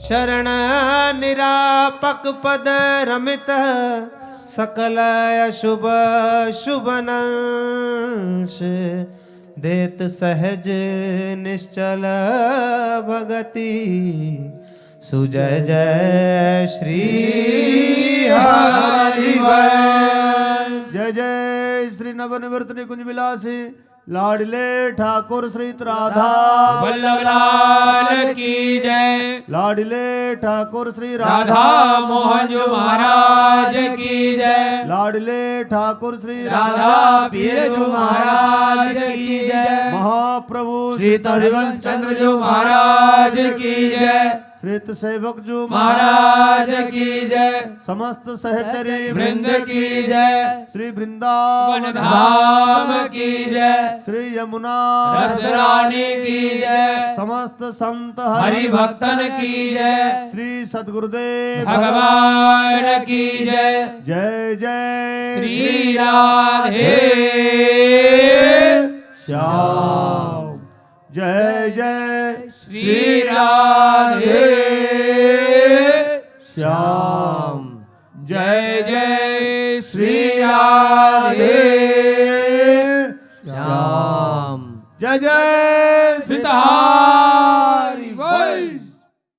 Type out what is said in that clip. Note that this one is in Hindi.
शरण निरापक पद रमित सकल अशुभ शुभनंश देत सहज निश्चल भगति सुजय जय श्री हरिवंश। जय जय श्री नवनिवर्तनी कुंज विलासी लाडले ठाकुर श्री राधा वल्लभ लाल की जय। लाडले ठाकुर श्री राधा मोहन जो महाराज की जय। लाडले ठाकुर श्री राधा पीर जो महाराज की जय। महाप्रभु श्री हरिवंश चंद्र जो महाराज की जय। श्रीत सेवक जो महाराज की जय। समस्त सहचरी वृंद की जय। श्री वृंदावन धाम की जय। श्री यमुना रस रानी की जय। समस्त संत हरि भक्तन की जय। श्री सद्गुरुदेव भगवान की जय। जय जय श्री राधे श्याम। जय जय श्री राधे श्याम। जय जय श्री राधे श्याम। जय जय